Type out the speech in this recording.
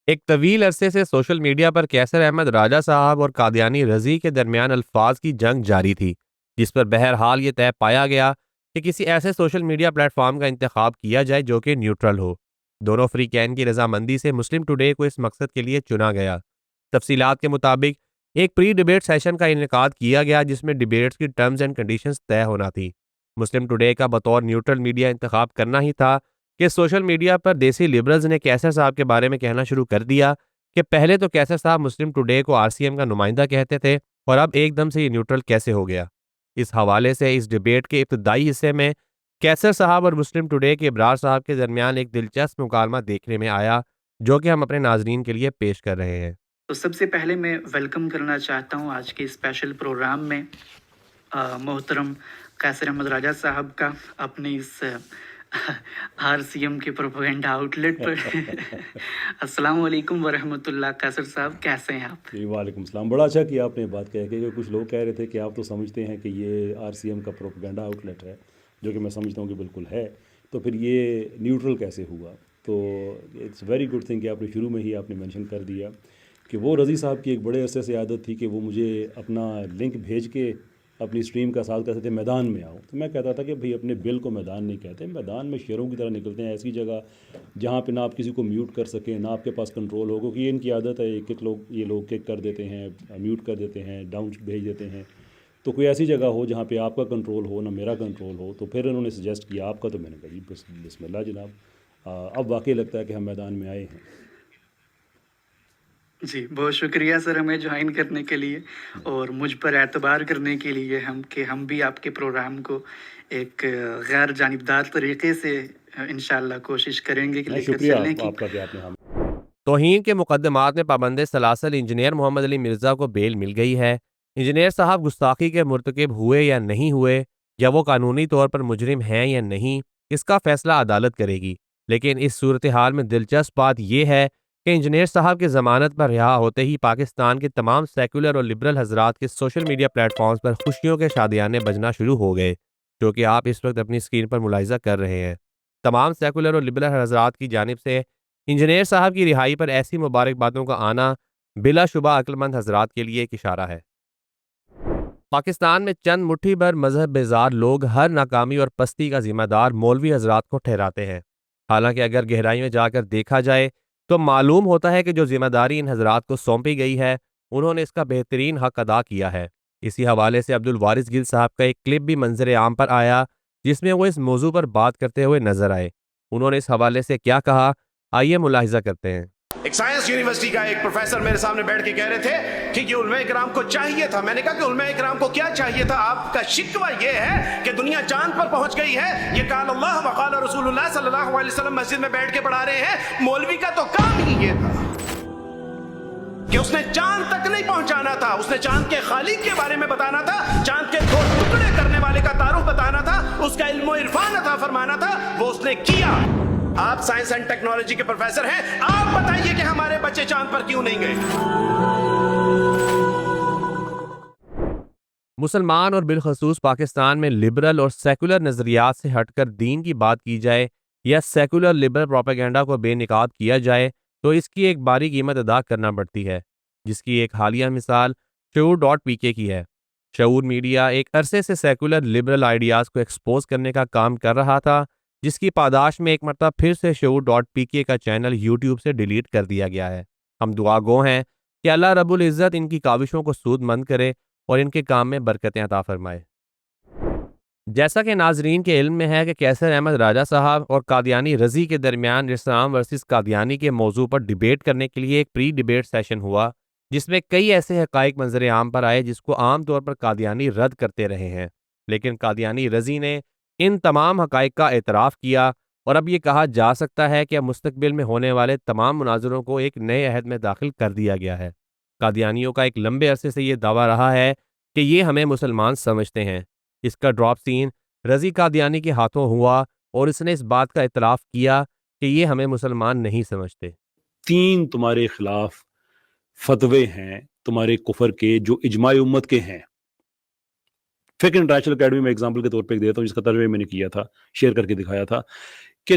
ایک طویل عرصے سے سوشل میڈیا پر کیسر احمد راجہ صاحب اور قادیانی رضی کے درمیان الفاظ کی جنگ جاری تھی، جس پر بہرحال یہ طے پایا گیا کہ کسی ایسے سوشل میڈیا پلیٹ فارم کا انتخاب کیا جائے جو کہ نیوٹرل ہو۔ دونوں فریقین کی رضامندی سے مسلم ٹوڈے کو اس مقصد کے لیے چنا گیا۔ تفصیلات کے مطابق ایک پری ڈیبیٹ سیشن کا انعقاد کیا گیا جس میں ڈیبیٹس کی ٹرمز اینڈ کنڈیشنز طے ہونا تھی۔ مسلم ٹوڈے کا بطور نیوٹرل میڈیا انتخاب کرنا ہی تھا کہ سوشل میڈیا پر دیسی لبرلز نے کیسر صاحب کے بارے میں کہنا شروع کر دیا کہ پہلے تو کیسر صاحب مسلم ٹوڈے کو RCM کا نمائندہ کہتے تھے اور اب ایک دم سے یہ نیوٹرل کیسے ہو گیا۔ اس حوالے سے اس ڈیبیٹ کے ابتدائی حصے میں کیسر صاحب اور مسلم ٹوڈے کے ابرار صاحب کے درمیان ایک دلچسپ مکالمہ دیکھنے میں آیا جو کہ ہم اپنے ناظرین کے لیے پیش کر رہے ہیں۔ تو سب سے پہلے میں ویلکم کرنا چاہتا ہوں آج کے اسپیشل پروگرام میں محترم کیسر احمد راجہ صاحب کا اپنے اس RCM کے پروپیگنڈا آؤٹ لیٹ پر۔ السلام علیکم ورحمۃ اللہ۔ کیسر صاحب کیسے ہیں آپ؟ جی وعلیکم السلام۔ بڑا اچھا کیا آپ نے بات کہہ کے، کچھ لوگ کہہ رہے تھے کہ آپ تو سمجھتے ہیں کہ یہ RCM کا پروپیگنڈا آؤٹ لیٹ ہے، جو کہ میں سمجھتا ہوں کہ بالکل ہے، تو پھر یہ نیوٹرل کیسے ہوا؟ تو اٹس ویری گڈ تھنگ کہ آپ نے شروع میں ہی آپ نے مینشن کر دیا کہ وہ رضی صاحب کی ایک بڑے عرصے سے عادت تھی کہ وہ مجھے اپنا لنک بھیج کے اپنی اسٹریم کا ساتھ کہتے تھے میدان میں آؤ، تو میں کہتا تھا کہ بھئی اپنے بل کو میدان نہیں کہتے، میدان میں شیروں کی طرح نکلتے ہیں، ایسی جگہ جہاں پہ نہ آپ کسی کو میوٹ کر سکیں، نہ آپ کے پاس کنٹرول ہو، کیونکہ یہ ان کی عادت ہے، یہ لوگ کک کر دیتے ہیں، میوٹ کر دیتے ہیں، ڈاؤن بھیج دیتے ہیں۔ تو کوئی ایسی جگہ ہو جہاں پہ آپ کا کنٹرول ہو، نہ میرا کنٹرول ہو، تو پھر انہوں نے سجیسٹ کیا آپ کا، تو میں نے کہا جی بسم اللہ جناب، اب واقعی لگتا ہے کہ ہم میدان میں آئے ہیں۔ جی بہت شکریہ سر ہمیں جوائن کرنے کے لیے اور مجھ پر اعتبار کرنے کے لیے، ہم بھی آپ کے پروگرام کو ایک غیر جانبدار طریقے سے انشاءاللہ کوشش کریں گے کہ لے کر شکریہ چلنے کی۔ آپ کا کہ آپ نے ہم توہین کے مقدمات میں پابند سلاسل انجینئر محمد علی مرزا کو بیل مل گئی ہے۔ انجینئر صاحب گستاخی کے مرتکب ہوئے یا نہیں ہوئے، یا وہ قانونی طور پر مجرم ہیں یا نہیں، اس کا فیصلہ عدالت کرے گی، لیکن اس صورتحال میں دلچسپ بات یہ ہے کہ انجینئر صاحب کی ضمانت پر رہا ہوتے ہی پاکستان کے تمام سیکولر اور لبرل حضرات کے سوشل میڈیا پلیٹ فارمز پر خوشیوں کے شادیانے بجنا شروع ہو گئے، جو کہ آپ اس وقت اپنی اسکرین پر ملاحظہ کر رہے ہیں۔ تمام سیکولر اور لبرل حضرات کی جانب سے انجینئر صاحب کی رہائی پر ایسی مبارک باتوں کا آنا بلا شبہ عقل مند حضرات کے لیے ایک اشارہ ہے۔ پاکستان میں چند مٹھی بھر مذہب بیزار لوگ ہر ناکامی اور پستی کا ذمہ دار مولوی حضرات کو ٹھہراتے ہیں، حالانکہ اگر گہرائی میں جا کر دیکھا جائے تو معلوم ہوتا ہے کہ جو ذمہ داری ان حضرات کو سونپی گئی ہے انہوں نے اس کا بہترین حق ادا کیا ہے۔ اسی حوالے سے عبدالوارث گل صاحب کا ایک کلپ بھی منظر عام پر آیا جس میں وہ اس موضوع پر بات کرتے ہوئے نظر آئے۔ انہوں نے اس حوالے سے کیا کہا، آئیے ملاحظہ کرتے ہیں۔ ایک سائنس یونیورسٹی کا ایک پروفیسر میرے سامنے بیٹھ کے کہہ رہے تھے کہ یہ علماء اکرام کو چاہیے تھا۔ میں نے کہا کہ علماء اکرام کو کیا چاہیے تھا؟ آپ کا شکوہ یہ ہے کہ دنیا چاند پر پہنچ گئی ہے، یہ قال اللہ وقال رسول اللہ صلی اللہ علیہ وسلم مسجد میں بیٹھ کے پڑھا رہے ہیں۔ مولوی کا تو کام ہی یہ تھا کہ اس نے چاند تک نہیں پہنچانا تھا، اس نے چاند کے خالق کے بارے میں بتانا تھا، چاند کے دو ٹکڑے کرنے والے کا تعارف بتانا تھا، اس کا علم و عرفان عطا فرمانا تھا، وہ اس نے کیا۔ آپ سائنس اینڈ ٹیکنالوجی کے پروفیسر ہیں، آپ بتائیے کہ ہمارے بچے چاند پر کیوں نہیں گئے؟ مسلمان اور بالخصوص پاکستان میں لبرل اور سیکولر نظریات سے ہٹ کر دین کی بات کی جائے یا سیکولر لبرل پروپیگنڈا کو بے نقاب کیا جائے تو اس کی ایک باری قیمت ادا کرنا پڑتی ہے، جس کی ایک حالیہ مثال شعور.pk کی ہے۔ شعور میڈیا ایک عرصے سے سیکولر لبرل آئیڈیاز کو ایکسپوز کرنے کا کام کر رہا تھا، جس کی پاداش میں ایک مرتبہ پھر سے شعور.pk کا چینل یوٹیوب سے ڈیلیٹ کر دیا گیا ہے۔ ہم دعا گو ہیں کہ اللہ رب العزت ان کی کاوشوں کو سود مند کرے اور ان کے کام میں برکتیں عطا فرمائے۔ جیسا کہ ناظرین کے علم میں ہے کہ کیسر احمد راجہ صاحب اور قادیانی رضی کے درمیان اسلام ورسز قادیانی کے موضوع پر ڈیبیٹ کرنے کے لیے ایک پری ڈیبیٹ سیشن ہوا، جس میں کئی ایسے حقائق منظر عام پر آئے جس کو عام طور پر قادیانی رد کرتے رہے ہیں، لیکن قادیانی رضی نے ان تمام حقائق کا اعتراف کیا اور اب یہ کہا جا سکتا ہے کہ اب مستقبل میں ہونے والے تمام مناظروں کو ایک نئے عہد میں داخل کر دیا گیا ہے۔ قادیانیوں کا ایک لمبے عرصے سے یہ دعویٰ رہا ہے کہ یہ ہمیں مسلمان سمجھتے ہیں۔ اس کا ڈراپ سین رضی قادیانی کے ہاتھوں ہوا اور اس نے اس بات کا اعتراف کیا کہ یہ ہمیں مسلمان نہیں سمجھتے۔ 3 تمہارے خلاف فتوے ہیں تمہارے کفر کے جو اجماع امت کے ہیں۔ فقہ انٹرنیشنل اکیڈمی میں ایگزامپل کے طور پہ دیتا ہوں، جس کا ترجمہ میں نے کیا تھا، شیئر کر کے دکھایا تھا کہ